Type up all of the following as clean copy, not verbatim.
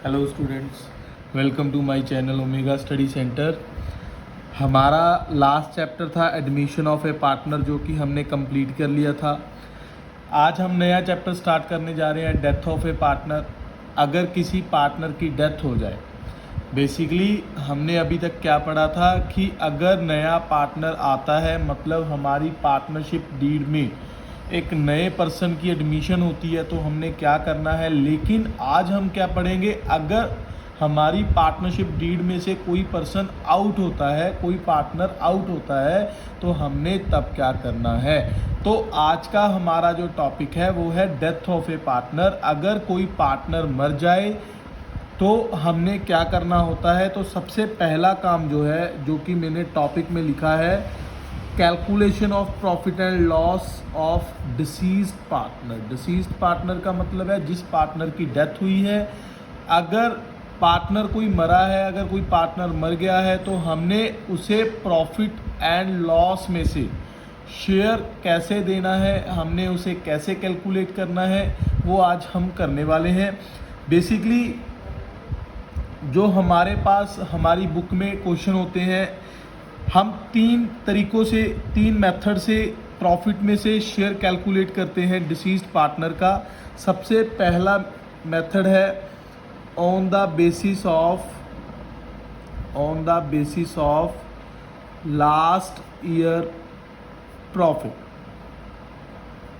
Hello students, welcome to my channel omega study centre. हमारा last chapter था admission of a partner, जो कि हमने कंप्लीट कर लिया था। आज हम नया चैप्टर स्टार्ट करने जा रहे हैं, डेथ ऑफ ए पार्टनर। अगर किसी पार्टनर की डेथ हो जाए, बेसिकली हमने अभी तक क्या पढ़ा था कि अगर नया पार्टनर आता है, मतलब हमारी पार्टनरशिप डीड में एक नए पर्सन की एडमिशन होती है, तो हमने क्या करना है। लेकिन आज हम क्या पढ़ेंगे, अगर हमारी पार्टनरशिप डीड में से कोई पर्सन आउट होता है, कोई पार्टनर आउट होता है, तो हमने तब क्या करना है। तो आज का हमारा जो टॉपिक है वो है डेथ ऑफ ए पार्टनर। अगर कोई पार्टनर मर जाए तो हमने क्या करना होता है। तो सबसे पहला काम जो है, जो कि मैंने टॉपिक में लिखा है, calculation of profit and loss of deceased partner. Deceased partner का मतलब है जिस पार्टनर की डेथ हुई है। अगर पार्टनर कोई मरा है, अगर कोई पार्टनर मर गया है, तो हमने उसे प्रॉफिट एंड लॉस में से शेयर कैसे देना है, हमने उसे कैसे कैलकुलेट करना है, वो आज हम करने वाले हैं। बेसिकली जो हमारे पास हमारी बुक में क्वेश्चन होते हैं, हम तीन तरीक़ों से, तीन मेथड से प्रॉफिट में से शेयर कैलकुलेट करते हैं डिसीज्ड पार्टनर का। सबसे पहला मेथड है on the basis of last year profit.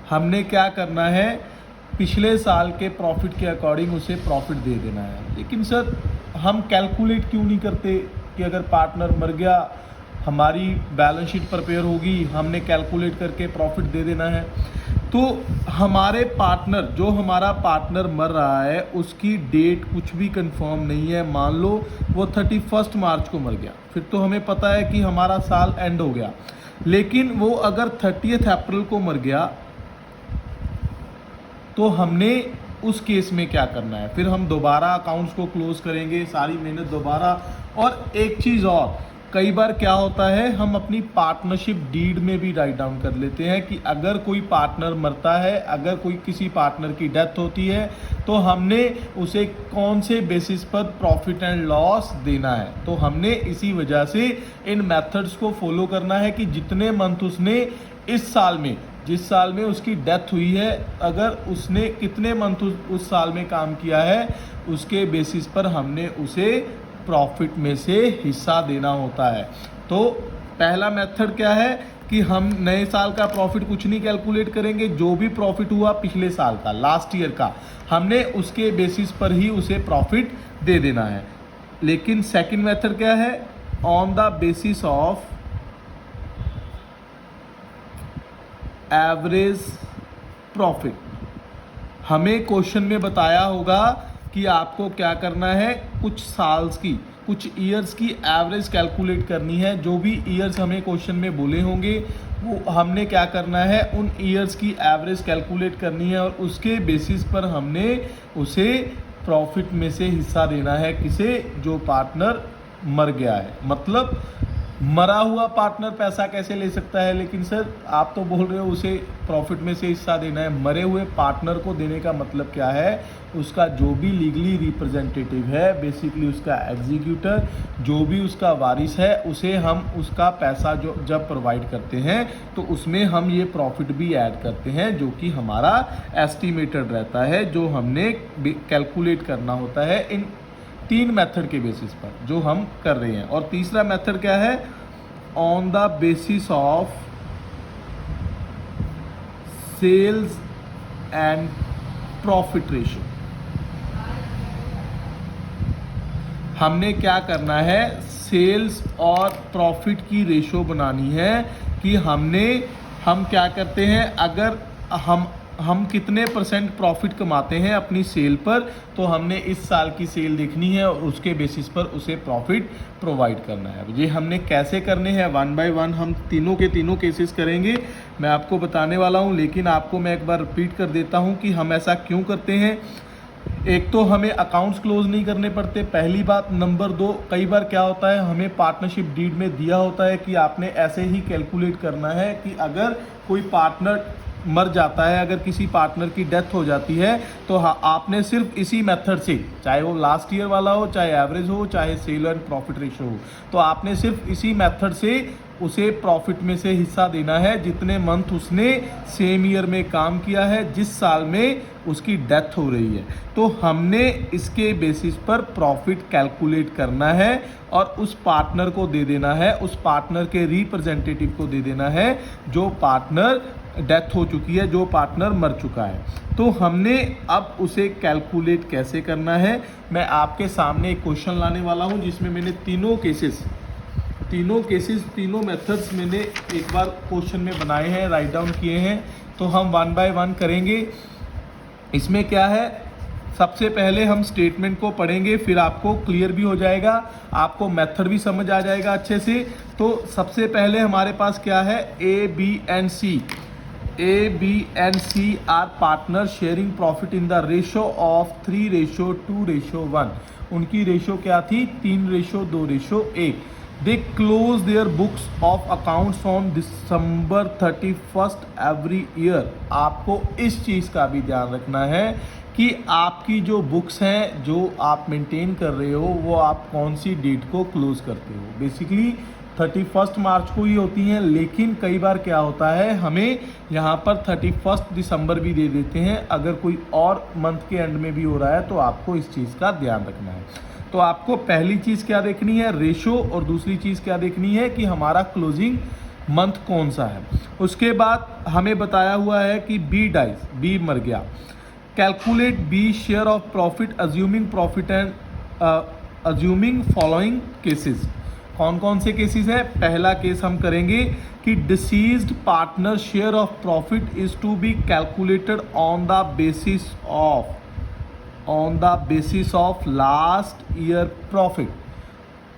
हमने क्या करना है, पिछले साल के प्रॉफिट के अकॉर्डिंग उसे प्रॉफिट दे देना है। लेकिन सर हम कैलकुलेट क्यों नहीं करते कि अगर पार्टनर मर गया, हमारी बैलेंस शीट प्रिपेयर होगी, हमने कैलकुलेट करके प्रॉफिट दे देना है। तो हमारे पार्टनर, जो हमारा पार्टनर मर रहा है, उसकी डेट कुछ भी कंफर्म नहीं है। मान लो वो 31 मार्च को मर गया, फिर तो हमें पता है कि हमारा साल एंड हो गया। लेकिन वो अगर 30 अप्रैल को मर गया, तो हमने उस केस में क्या करना है, फिर हम दोबारा अकाउंट्स को क्लोज करेंगे, सारी मेहनत दोबारा। और एक चीज़ और, कई बार क्या होता है, हम अपनी पार्टनरशिप डीड में भी राइट डाउन कर लेते हैं कि अगर कोई पार्टनर मरता है, अगर कोई किसी पार्टनर की डेथ होती है, तो हमने उसे कौन से बेसिस पर प्रॉफिट एंड लॉस देना है। तो हमने इसी वजह से इन मेथड्स को फॉलो करना है कि जितने मंथ उसने इस साल में, जिस साल में उसकी डेथ हुई है, अगर उसने कितने मंथ उस साल में काम किया है, उसके बेसिस पर हमने उसे प्रॉफिट में से हिस्सा देना होता है। तो पहला मेथड क्या है कि हम नए साल का प्रॉफिट कुछ नहीं कैलकुलेट करेंगे, जो भी प्रॉफिट हुआ पिछले साल का, लास्ट ईयर का, हमने उसके बेसिस पर ही उसे प्रॉफिट दे देना है। लेकिन सेकंड मेथड क्या है, on the basis of average profit. हमें क्वेश्चन में बताया होगा कि आपको क्या करना है, कुछ साल्स की, कुछ ईयर्स की एवरेज कैलकुलेट करनी है। जो भी ईयर्स हमें क्वेश्चन में बोले होंगे, वो हमने क्या करना है, उन ईयर्स की एवरेज कैलकुलेट करनी है, और उसके बेसिस पर हमने उसे प्रॉफिट में से हिस्सा देना है। किसे, जो पार्टनर मर गया है। मतलब मरा हुआ पार्टनर पैसा कैसे ले सकता है, लेकिन सर आप तो बोल रहे हो उसे प्रॉफिट में से हिस्सा देना है। मरे हुए पार्टनर को देने का मतलब क्या है, उसका जो भी लीगली रिप्रेजेंटेटिव है, बेसिकली उसका एग्जीक्यूटर, जो भी उसका वारिस है, उसे हम उसका पैसा जो जब प्रोवाइड करते हैं, तो उसमें हम ये प्रॉफिट भी ऐड करते हैं, जो कि हमारा एस्टिमेटेड रहता है, जो हमने कैलकुलेट करना होता है इन तीन मेथड के बेसिस पर जो हम कर रहे हैं। और तीसरा मेथड क्या है, on the basis of sales and profit ratio. हमने क्या करना है, सेल्स और प्रॉफिट की रेशियो बनानी है कि हम क्या करते हैं, अगर हम कितने परसेंट प्रॉफिट कमाते हैं अपनी सेल पर, तो हमने इस साल की सेल देखनी है और उसके बेसिस पर उसे प्रॉफिट प्रोवाइड करना है। ये हमने कैसे करने हैं, वन बाय वन हम तीनों के तीनों केसेस करेंगे, मैं आपको बताने वाला हूं। लेकिन आपको मैं एक बार रिपीट कर देता हूं कि हम ऐसा क्यों करते हैं। एक तो हमें अकाउंट्स क्लोज नहीं करने पड़ते, पहली बात। नंबर 2, कई बार क्या होता है, हमें पार्टनरशिप डीड में दिया होता है कि आपने ऐसे ही कैलकुलेट करना है कि अगर कोई पार्टनर मर जाता है, अगर किसी पार्टनर की डेथ हो जाती है, तो आपने सिर्फ इसी मेथड से, चाहे वो लास्ट ईयर वाला हो, चाहे एवरेज हो, चाहे सेल एंड प्रॉफिट रेशियो हो, तो आपने सिर्फ इसी मेथड से उसे प्रॉफिट में से हिस्सा देना है जितने मंथ उसने सेम ईयर में काम किया है, जिस साल में उसकी डेथ हो रही है। तो हमने इसके बेसिस पर प्रॉफिट कैलकुलेट करना है और उस पार्टनर को दे देना है, उस पार्टनर के रिप्रेजेंटेटिव को दे देना है जो पार्टनर डेथ हो चुकी है, जो पार्टनर मर चुका है। तो हमने अब उसे कैलकुलेट कैसे करना है, मैं आपके सामने एक क्वेश्चन लाने वाला हूं जिसमें मैंने तीनों मेथड्स मैंने एक बार क्वेश्चन में बनाए हैं, राइट डाउन किए हैं। तो हम वन बाय वन करेंगे। इसमें क्या है, सबसे पहले हम स्टेटमेंट को पढ़ेंगे, फिर आपको क्लियर भी हो जाएगा, आपको मेथड भी समझ आ जाएगा अच्छे से। तो सबसे पहले हमारे पास क्या है, A B and C are partner sharing profit in the ratio of 3:2:1। उनकी रेशो क्या थी, 3:2:1। They close their books of accounts from December 31 every year. आपको इस चीज़ का भी ध्यान रखना है कि आपकी जो बुक्स हैं, जो आप मेंटेन कर रहे हो, वो आप कौन सी डेट को क्लोज करते हो। बेसिकली 31 मार्च को ही होती हैं, लेकिन कई बार क्या होता है, हमें यहाँ पर 31 दिसंबर भी दे देते हैं। अगर कोई और मंथ के एंड में भी हो रहा है तो आपको इस चीज़ का ध्यान रखना है। तो आपको पहली चीज़ क्या देखनी है, रेशो, और दूसरी चीज़ क्या देखनी है कि हमारा क्लोजिंग मंथ कौन सा है। उसके बाद हमें बताया हुआ है कि बी मर गया। Calculate B share of profit assuming following cases. कौन कौन से केसेस हैं, पहला केस हम करेंगे कि deceased partner share of profit is to be calculated on the basis of last year profit.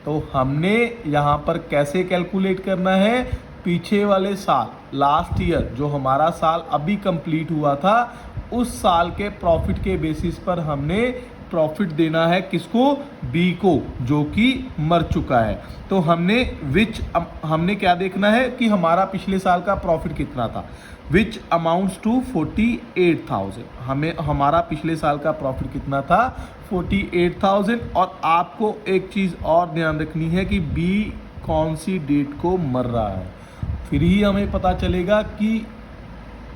तो हमने यहाँ पर कैसे कैलकुलेट करना है, पीछे वाले साल, लास्ट ईयर, जो हमारा साल अभी कंप्लीट हुआ था, उस साल के प्रॉफिट के बेसिस पर हमने प्रॉफिट देना है किसको, बी को, जो कि मर चुका है। तो हमने क्या देखना है कि हमारा पिछले साल का प्रॉफिट कितना था, विच अमाउंट्स टू 48,000। हमारा पिछले साल का प्रॉफिट कितना था, 48,000। और आपको एक चीज़ और ध्यान रखनी है कि बी कौन सी डेट को मर रहा है, फिर ही हमें पता चलेगा कि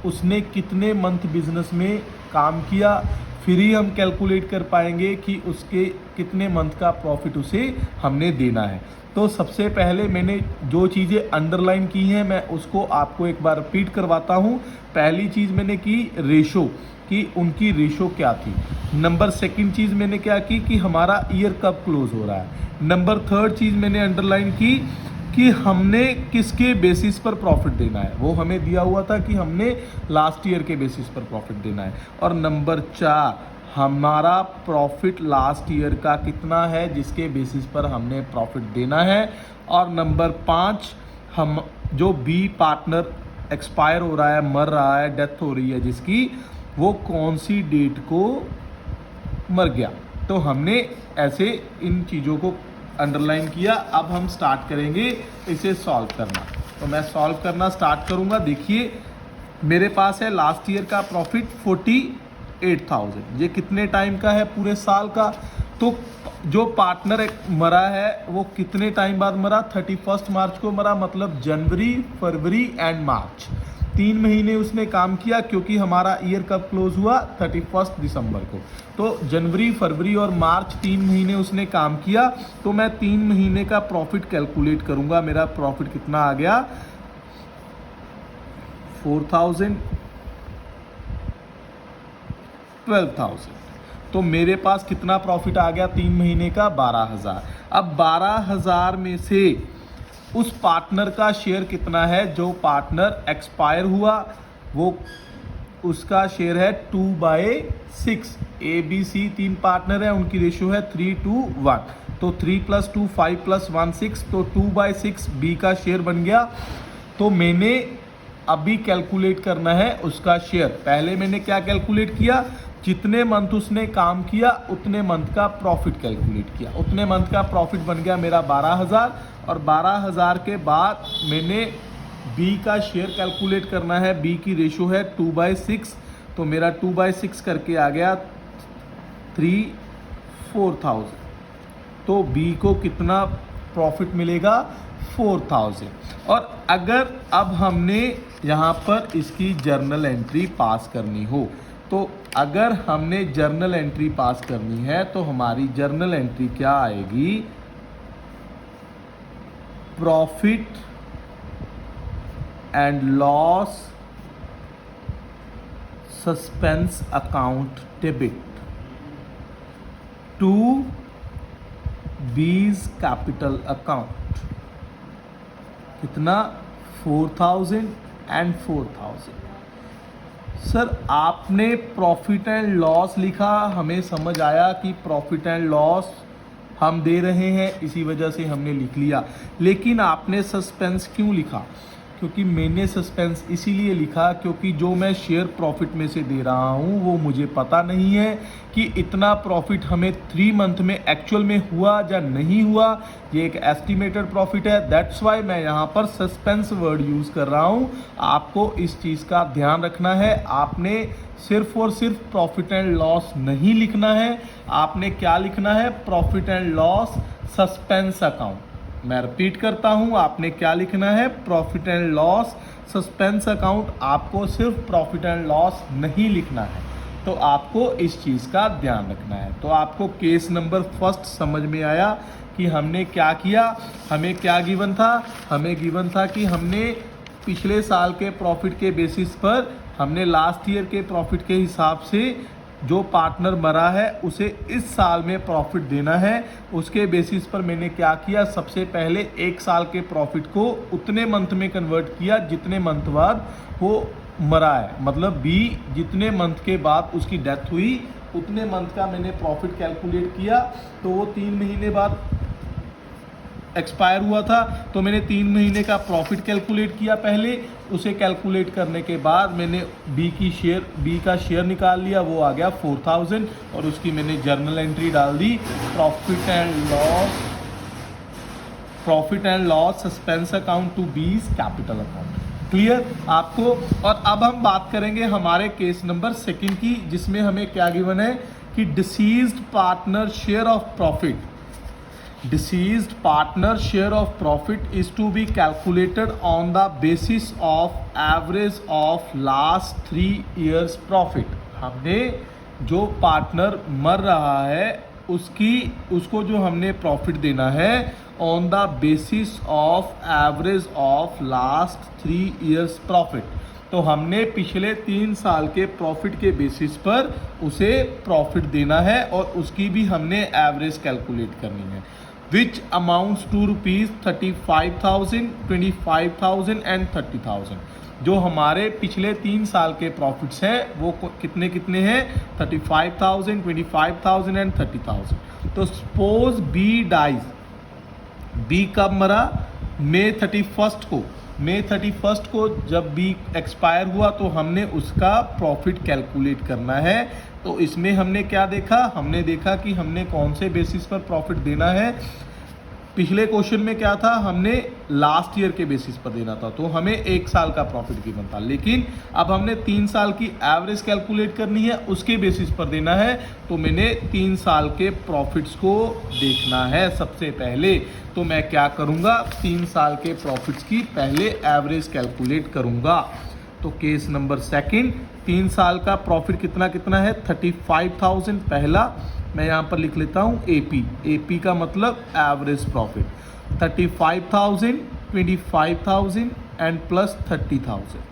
उसने कितने मंथ बिजनेस में काम किया, फिर ही हम कैलकुलेट कर पाएंगे कि उसके कितने मंथ का प्रॉफिट उसे हमने देना है। तो सबसे पहले मैंने जो चीज़ें अंडरलाइन की हैं, मैं उसको आपको एक बार रिपीट करवाता हूँ। पहली चीज़ मैंने की रेशो, कि उनकी रेशो क्या थी। नंबर सेकंड चीज़ मैंने क्या की कि हमारा ईयर कब क्लोज हो रहा है। नंबर थर्ड चीज़ मैंने अंडरलाइन की कि हमने किसके बेसिस पर प्रॉफिट देना है, वो हमें दिया हुआ था कि हमने लास्ट ईयर के बेसिस पर प्रॉफिट देना है। और नंबर 4, हमारा प्रॉफिट लास्ट ईयर का कितना है जिसके बेसिस पर हमने प्रॉफिट देना है। और नंबर 5, हम जो बी पार्टनर एक्सपायर हो रहा है, मर रहा है, डेथ हो रही है जिसकी, वो कौन सी डेट को मर गया। तो हमने ऐसे इन चीज़ों को अंडरलाइन किया। अब हम स्टार्ट करेंगे इसे सॉल्व करना। तो मैं सॉल्व करना स्टार्ट करूंगा। देखिए मेरे पास है लास्ट ईयर का प्रॉफिट 48,000। ये कितने टाइम का है, पूरे साल का। तो जो पार्टनर मरा है वो कितने टाइम बाद मरा, 31 मार्च को मरा, मतलब जनवरी, फरवरी एंड मार्च, 3 महीने उसने काम किया, क्योंकि हमारा ईयर कब क्लोज हुआ, 31 दिसंबर को। तो जनवरी, फरवरी और मार्च 3 महीने उसने काम किया। तो मैं 3 महीने का प्रॉफिट कैलकुलेट करूंगा। मेरा प्रॉफिट कितना आ गया, 4,000, 12,000। तो मेरे पास कितना प्रॉफिट आ गया 3 महीने का, 12,000। अब 12,000 में से उस पार्टनर का शेयर कितना है, जो पार्टनर एक्सपायर हुआ, वो उसका शेयर है 2/6। ए बी सी 3 पार्टनर है, उनकी रेशियो है 3:1। तो 3 + 2 5 + 1 6, तो 2/6 बी का शेयर बन गया। तो मैंने अभी कैलकुलेट करना है उसका शेयर। पहले मैंने क्या कैलकुलेट किया, जितने मंथ उसने काम किया उतने मंथ का प्रॉफिट कैलकुलेट किया। उतने मंथ का प्रॉफिट बन गया मेरा 12,000। और 12,000 के बाद मैंने बी का शेयर कैलकुलेट करना है, बी की रेशो है 2/6, तो मेरा 2/6 करके आ गया 4000। तो बी को कितना प्रॉफिट मिलेगा? 4000। और अगर अब हमने यहाँ पर इसकी जर्नल एंट्री पास करनी हो, तो अगर हमने जर्नल एंट्री पास करनी है तो हमारी जर्नल एंट्री क्या आएगी? Profit and loss suspense account debit to B's capital account. कितना? 4000 एंड 4000। सर आपने प्रॉफिट एंड लॉस लिखा, हमें समझ आया कि प्रॉफिट एंड लॉस हम दे रहे हैं, इसी वजह से हमने लिख लिया। लेकिन आपने सस्पेंस क्यों लिखा? क्योंकि मैंने सस्पेंस इसीलिए लिखा क्योंकि जो मैं शेयर प्रॉफिट में से दे रहा हूँ वो मुझे पता नहीं है कि इतना प्रॉफिट हमें 3 मंथ में एक्चुअल में हुआ या नहीं हुआ। ये एक एस्टिमेटेड प्रॉफिट है, दैट्स वाई मैं यहाँ पर सस्पेंस वर्ड यूज़ कर रहा हूँ। आपको इस चीज़ का ध्यान रखना है। आपने सिर्फ और सिर्फ प्रॉफिट एंड लॉस नहीं लिखना है, आपने क्या लिखना है? Profit and loss suspense account. मैं रिपीट करता हूं, आपने क्या लिखना है? Profit and loss suspense account. आपको सिर्फ प्रॉफिट एंड लॉस नहीं लिखना है, तो आपको इस चीज़ का ध्यान रखना है। तो आपको केस नंबर फर्स्ट समझ में आया कि हमने क्या किया? हमें क्या गिवन था? हमें गिवन था कि हमने पिछले साल के प्रॉफिट के बेसिस पर हमने लास्ट ईयर के प्रॉफिट के हिसाब से जो पार्टनर मरा है उसे इस साल में प्रॉफिट देना है। उसके बेसिस पर मैंने क्या किया? सबसे पहले 1 साल के प्रॉफिट को उतने मंथ में कन्वर्ट किया जितने मंथ बाद वो मरा है, मतलब बी जितने मंथ के बाद उसकी डेथ हुई उतने मंथ का मैंने प्रॉफिट कैलकुलेट किया। तो वो 3 महीने बाद एक्सपायर हुआ था, तो मैंने 3 महीने का प्रॉफिट कैलकुलेट किया पहले। उसे कैलकुलेट करने के बाद मैंने बी का शेयर निकाल लिया, वो आ गया 4000 और उसकी मैंने जर्नल एंट्री डाल दी profit and loss suspense account to B's capital account. Clear आपको? और अब हम बात करेंगे हमारे केस नंबर 2 की, जिसमें हमें क्या गिवन है कि deceased partner share of profit, deceased partner share of profit is to be calculated on the basis of average of last 3 years profit। हमने जो पार्टनर मर रहा है उसको जो हमने प्रॉफिट देना है on the basis of average of last 3 years profit. तो हमने पिछले 3 साल के प्रॉफिट के बेसिस पर उसे प्रॉफिट देना है और उसकी भी हमने एवरेज कैलकुलेट करनी है, which amounts to rupees 35,000, 25,000 and 30,000। जो हमारे पिछले 3 साल के प्रॉफिट्स हैं वो कितने कितने हैं? 35,000, 25,000 एंड 30,000। तो सपोज बी डाइज, बी कब मरा? मई 31 को जब बी एक्सपायर हुआ तो हमने उसका प्रॉफिट कैलकुलेट करना है। तो इसमें हमने क्या देखा? हमने देखा कि हमने कौन से बेसिस पर प्रॉफिट देना है। पिछले क्वेश्चन में क्या था? हमने लास्ट ईयर के बेसिस पर देना था, तो हमें 1 साल का प्रॉफिट गिवन था। लेकिन अब हमने 3 साल की एवरेज कैलकुलेट करनी है, उसके बेसिस पर देना है। तो मैंने 3 साल के प्रॉफिट्स को देखना है सबसे पहले। तो मैं क्या करूँगा? 3 साल के प्रॉफिट्स की पहले एवरेज कैलकुलेट करूँगा। तो केस नंबर 2, 3 साल का प्रॉफिट कितना कितना है? 35,000 पहला, मैं यहाँ पर लिख लेता हूँ एपी का मतलब average profit. 35,000, 25,000 and plus 30,000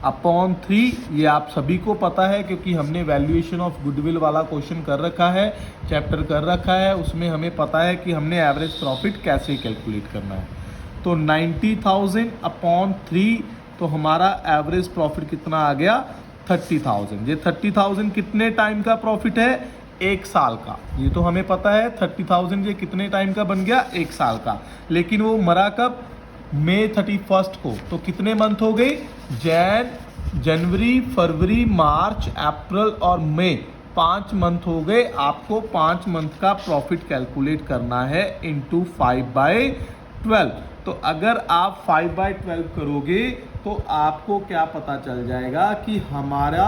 upon 3। ये आप सभी को पता है क्योंकि हमने वैल्यूएशन ऑफ गुडविल वाला क्वेश्चन कर रखा है, चैप्टर कर रखा है, उसमें हमें पता है कि हमने एवरेज प्रॉफिट कैसे कैलकुलेट करना है। तो 90,000 अपॉन 3, तो हमारा एवरेज प्रॉफिट कितना आ गया? 30,000। ये 30,000 कितने टाइम का प्रॉफिट है? 1 साल का। ये तो हमें पता है 30,000 ये कितने टाइम का बन गया? 1 साल का। लेकिन वो मरा कब? मई 31 को। तो कितने मंथ हो गए? जनवरी, फरवरी, मार्च, अप्रैल और मई, 5 मंथ हो गए। आपको 5 मंथ का प्रॉफिट कैलकुलेट करना है इंटू 5/12। तो अगर आप 5/12 करोगे तो आपको क्या पता चल जाएगा कि हमारा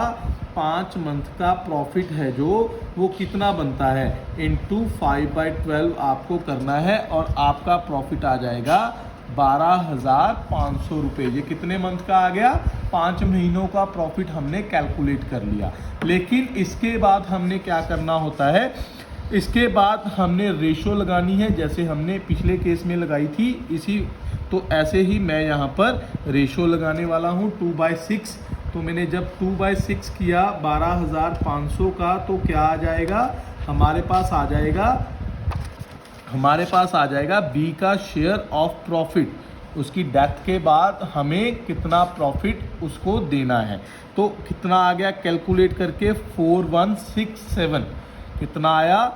5 मंथ का प्रॉफिट है जो वो कितना बनता है, इंटू 5/12 आपको करना है और आपका प्रॉफिट आ जाएगा 12,500 रुपये। ये कितने मंथ का आ गया, 5 महीनों का प्रॉफिट हमने कैलकुलेट कर लिया। लेकिन इसके बाद हमने क्या करना होता है, इसके बाद हमने रेशो लगानी है, जैसे हमने पिछले केस में लगाई थी इसी, तो ऐसे ही मैं यहाँ पर रेशो लगाने वाला हूँ 2/6। तो मैंने जब 2/6 किया 12,500 का, तो क्या आ जाएगा, हमारे पास आ जाएगा बी का शेयर ऑफ प्रॉफिट। उसकी डेथ के बाद हमें कितना प्रॉफिट उसको देना है, तो कितना आ गया कैलकुलेट करके 4167, कितना आया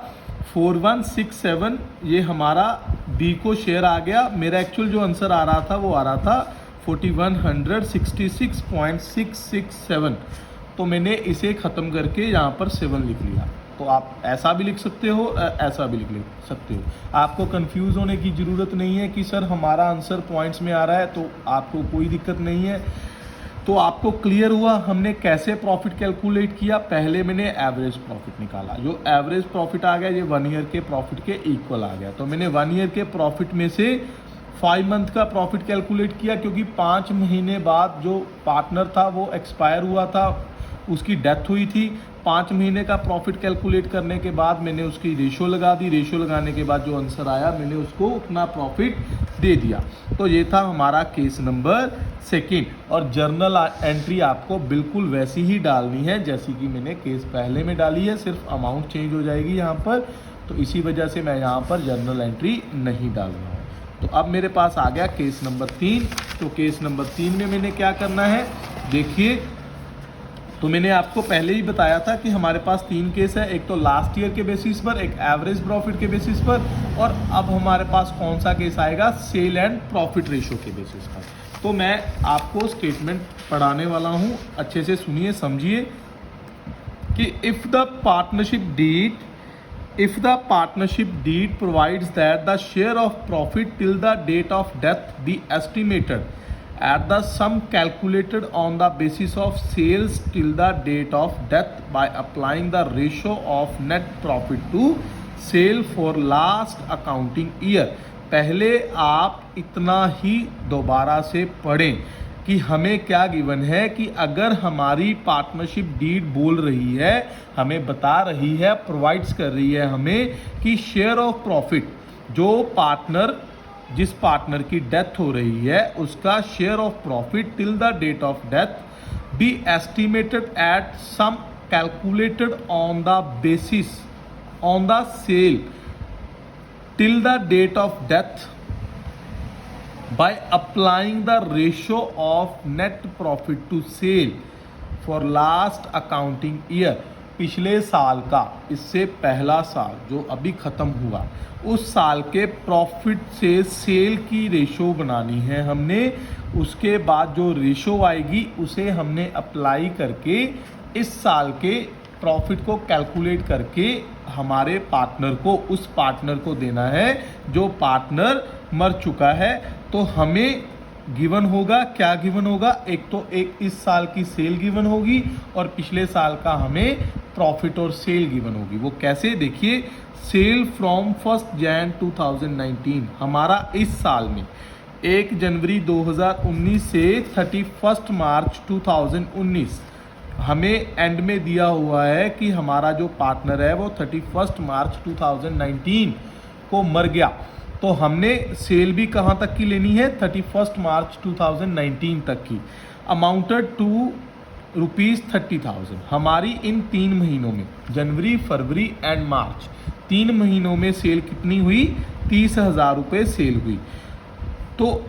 4167, ये हमारा बी को शेयर आ गया। मेरा एक्चुअल जो आंसर आ रहा था वो आ रहा था 4166.667, तो मैंने इसे ख़त्म करके यहाँ पर 7 लिख लिया। तो आप ऐसा भी लिख सकते हो, ऐसा भी लिख सकते हो। आपको कंफ्यूज होने की ज़रूरत नहीं है कि सर हमारा आंसर पॉइंट्स में आ रहा है, तो आपको कोई दिक्कत नहीं है। तो आपको क्लियर हुआ हमने कैसे प्रॉफिट कैलकुलेट किया। पहले मैंने एवरेज प्रॉफिट निकाला, जो एवरेज प्रॉफिट आ गया ये 1 ईयर के प्रॉफिट के इक्वल आ गया। तो मैंने 1 ईयर के प्रॉफिट में से 5 मंथ का प्रॉफिट कैलकुलेट किया, क्योंकि 5 महीने बाद जो पार्टनर था वो एक्सपायर हुआ था, उसकी डेथ हुई थी। 5 महीने का प्रॉफिट कैलकुलेट करने के बाद मैंने उसकी रेशो लगा दी, रेशो लगाने के बाद जो आंसर आया मैंने उसको उतना प्रॉफिट दे दिया। तो ये था हमारा केस नंबर 2। और जर्नल एंट्री आपको बिल्कुल वैसी ही डालनी है जैसी कि मैंने केस पहले में डाली है, सिर्फ अमाउंट चेंज हो जाएगी यहाँ पर। तो इसी वजह से मैं यहाँ पर जर्नल एंट्री नहीं डाल रहा हूँ। तो अब मेरे पास आ गया केस नंबर 3। तो केस नंबर 3 में मैंने क्या करना है, देखिए, तो मैंने आपको पहले ही बताया था कि हमारे पास 3 केस है, एक तो लास्ट ईयर के बेसिस पर, एक एवरेज प्रॉफिट के बेसिस पर, और अब हमारे पास कौन सा केस आएगा, सेल एंड प्रॉफिट रेशो के बेसिस पर। तो मैं आपको स्टेटमेंट पढ़ाने वाला हूँ, अच्छे से सुनिए, समझिए कि if the partnership deed provides that the share of profit till the date of death be estimated at the sum calculated on the basis of sales till the date of death by applying the ratio of net profit to sale for last accounting year। पहले आप इतना ही दोबारा से पढ़ें कि हमें क्या given है, कि अगर हमारी पार्टनरशिप डीड बोल रही है, हमें बता रही है, प्रोवाइड्स कर रही है हमें कि शेयर ऑफ प्रॉफिट, जो पार्टनर, जिस पार्टनर की डेथ हो रही है उसका share of profit till the date of death be estimated at some calculated on the basis on the sale till the date of death by applying the ratio of net profit to sale for last accounting year। पिछले साल का, इससे पहला साल जो अभी ख़त्म हुआ, उस साल के प्रॉफिट से सेल की रेशो बनानी है हमने। उसके बाद जो रेशो आएगी उसे हमने अप्लाई करके इस साल के प्रॉफिट को कैलकुलेट करके हमारे पार्टनर को, उस पार्टनर को देना है जो पार्टनर मर चुका है। तो हमें गिवन होगा, क्या गिवन होगा, एक तो एक इस साल की सेल गिवन होगी और पिछले साल का हमें प्रॉफिट और सेल गिवन होगी। वो कैसे, देखिए, सेल फ्रॉम 1 जनवरी 2019, हमारा इस साल में 1 जनवरी 2019 से 31 मार्च 2019 हमें एंड में दिया हुआ है कि हमारा जो पार्टनर है वो 31 मार्च 2019 को मर गया। तो हमने सेल भी कहाँ तक की लेनी है, 31 मार्च 2019 तक की। Amounted to ₹30,000। हमारी इन 3 महीनों में, जनवरी, फरवरी एंड मार्च, 3 महीनों में सेल कितनी हुई, 30,000 रुपये सेल हुई। तो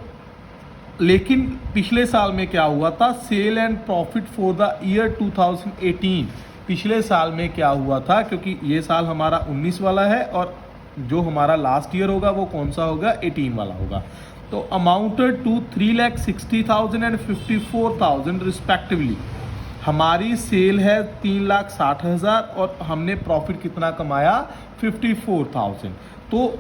लेकिन पिछले साल में क्या हुआ था, sale and profit for the year 2018। पिछले साल में क्या हुआ था, क्योंकि ये साल हमारा 19 वाला है और जो हमारा लास्ट ईयर होगा वो कौन सा होगा, 18 वाला होगा। तो अमाउंटेड टू 3,60,000 एंड 54,000 रिस्पेक्टिवली। हमारी सेल है 3,60,000 और हमने प्रॉफिट कितना कमाया, 54,000। तो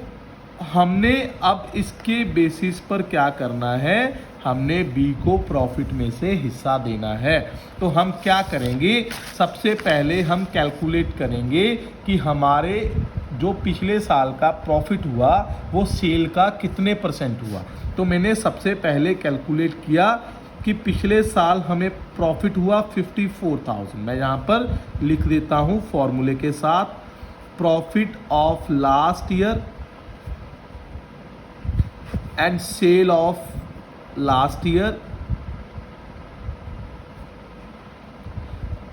हमने अब इसके बेसिस पर क्या करना है, हमने बी को प्रॉफिट में से हिस्सा देना है। तो हम क्या करेंगे, सबसे पहले हम कैलकुलेट करेंगे कि हमारे जो पिछले साल का प्रॉफिट हुआ वो सेल का कितने परसेंट हुआ। तो मैंने सबसे पहले कैलकुलेट किया कि पिछले साल हमें प्रॉफिट हुआ 54,000। मैं यहाँ पर लिख देता हूँ फॉर्मूले के साथ, profit of last year and sale of last year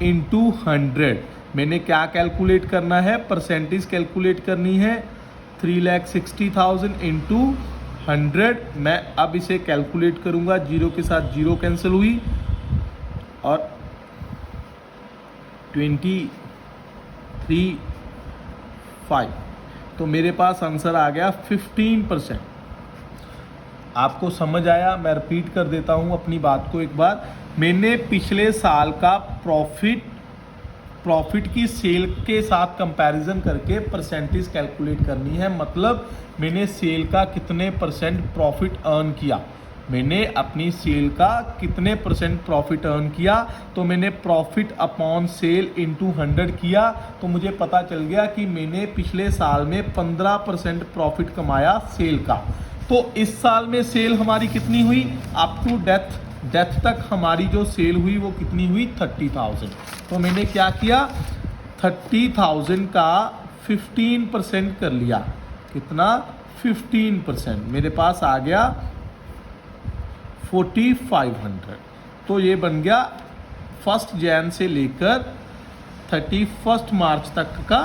into 100। मैंने क्या कैलकुलेट करना है, परसेंटेज कैलकुलेट करनी है। 3,60,000 इंटू 100। मैं अब इसे कैलकुलेट करूंगा, जीरो के साथ जीरो कैंसिल हुई और 23,5। तो मेरे पास आंसर आ गया 15%। आपको समझ आया? मैं रिपीट कर देता हूं अपनी बात को एक बार। मैंने पिछले साल का प्रॉफिट की सेल के साथ कंपैरिजन करके परसेंटेज कैलकुलेट करनी है। मतलब मैंने सेल का कितने परसेंट प्रॉफिट अर्न किया, मैंने अपनी सेल का कितने परसेंट प्रॉफिट अर्न किया। तो मैंने प्रॉफिट अपॉन सेल इंटू 100 किया, तो मुझे पता चल गया कि मैंने पिछले साल में 15% प्रॉफिट कमाया सेल का। तो इस साल में सेल हमारी कितनी हुई, अप टू डेथ तक हमारी जो सेल हुई वो कितनी हुई, 30,000। तो मैंने क्या किया, 30,000 का 15% कर लिया। कितना, 15%। मेरे पास आ गया 4,500। तो ये बन गया 1 जनवरी से लेकर 31 मार्च तक का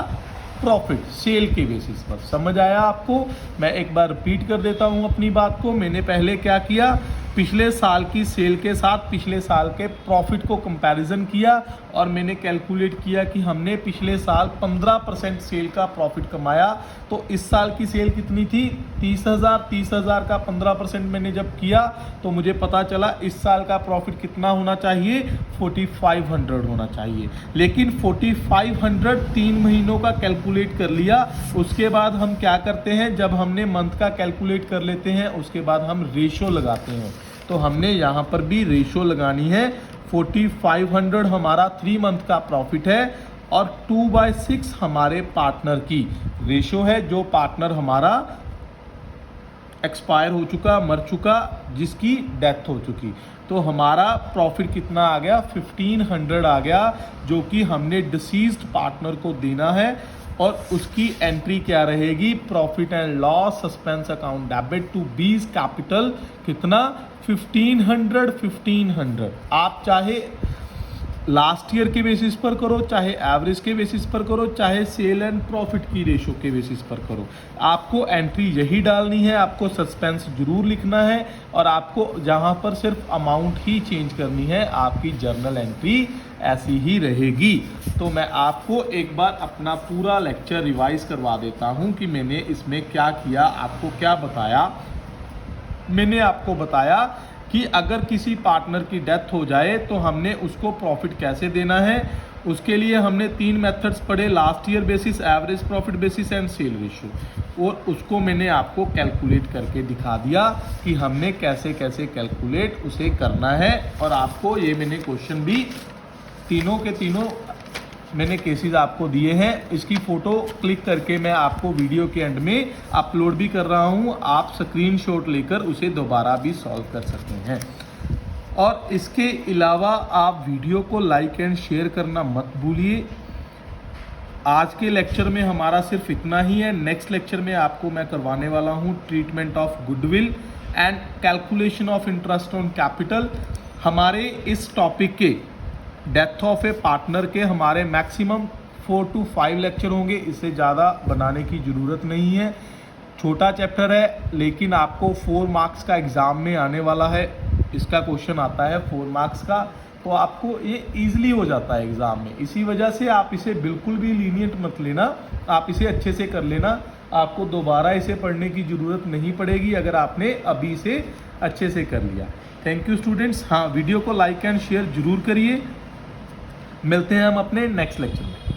प्रॉफिट सेल के बेसिस पर। समझ आया आपको? मैं एक बार रिपीट कर देता हूं अपनी बात को। मैंने पहले क्या किया, पिछले साल की सेल के साथ पिछले साल के प्रॉफिट को कंपैरिजन किया और मैंने कैलकुलेट किया कि हमने पिछले साल 15% सेल का प्रॉफिट कमाया। तो इस साल की सेल कितनी थी, 30,000। 30,000 का 15% मैंने जब किया तो मुझे पता चला इस साल का प्रॉफिट कितना होना चाहिए, 4,500 होना चाहिए। लेकिन 4,500 3 महीनों का कैलकुलेट कर लिया। उसके बाद हम क्या करते हैं, जब हमने मंथ का कैलकुलेट कर लेते हैं उसके बाद हम रेशो लगाते हैं। तो हमने यहाँ पर भी रेशो लगानी है। 4,500 हमारा 3 मंथ का प्रॉफिट है और 2/6 हमारे पार्टनर की रेशो है, जो पार्टनर हमारा एक्सपायर हो चुका, मर चुका, जिसकी डेथ हो चुकी। तो हमारा प्रॉफिट कितना आ गया, 1,500 आ गया, जो कि हमने डिसीज्ड पार्टनर को देना है। और उसकी एंट्री क्या रहेगी, profit and loss suspense account debit to B's capital. कितना, 1,500। आप चाहे लास्ट ईयर के बेसिस पर करो, चाहे एवरेज के बेसिस पर करो, चाहे सेल एंड प्रॉफिट की रेशो के बेसिस पर करो, आपको एंट्री यही डालनी है। आपको सस्पेंस जरूर लिखना है और आपको जहां पर सिर्फ अमाउंट ही चेंज करनी है, आपकी जर्नल एंट्री ऐसी ही रहेगी। तो मैं आपको एक बार अपना पूरा लेक्चर रिवाइज करवा देता हूं कि मैंने इसमें क्या किया, आपको क्या बताया। मैंने आपको बताया कि अगर किसी पार्टनर की डेथ हो जाए तो हमने उसको प्रॉफिट कैसे देना है। उसके लिए हमने 3 मेथड्स पढ़े, last year basis, average profit basis and sale ratio. और उसको मैंने आपको कैलकुलेट करके दिखा दिया कि हमने कैसे कैसे कैलकुलेट उसे करना है। और आपको ये मैंने क्वेश्चन भी तीनों के तीनों मैंने केसेस आपको दिए हैं। इसकी फ़ोटो क्लिक करके मैं आपको वीडियो के एंड में अपलोड भी कर रहा हूं, आप स्क्रीनशॉट लेकर उसे दोबारा भी सॉल्व कर सकते हैं। और इसके अलावा आप वीडियो को लाइक एंड शेयर करना मत भूलिए। आज के लेक्चर में हमारा सिर्फ इतना ही है। नेक्स्ट लेक्चर में आपको मैं करवाने वाला हूं treatment of goodwill and calculation of interest on capital. हमारे इस टॉपिक के डेथ ऑफ ए पार्टनर के हमारे मैक्सिमम 4 to 5 लेक्चर होंगे, इससे ज़्यादा बनाने की ज़रूरत नहीं है। छोटा चैप्टर है लेकिन आपको 4 मार्क्स का एग्ज़ाम में आने वाला है। इसका क्वेश्चन आता है 4 मार्क्स का, तो आपको ये ईजिली हो जाता है एग्ज़ाम में। इसी वजह से आप इसे बिल्कुल भी लीनियंट मत लेना, आप इसे अच्छे से कर लेना। आपको दोबारा इसे पढ़ने की ज़रूरत नहीं पड़ेगी अगर आपने अभी इसे अच्छे से कर लिया। Thank you students. हाँ, वीडियो को लाइक एंड शेयर ज़रूर करिए। मिलते हैं हम अपने नेक्स्ट लेक्चर में।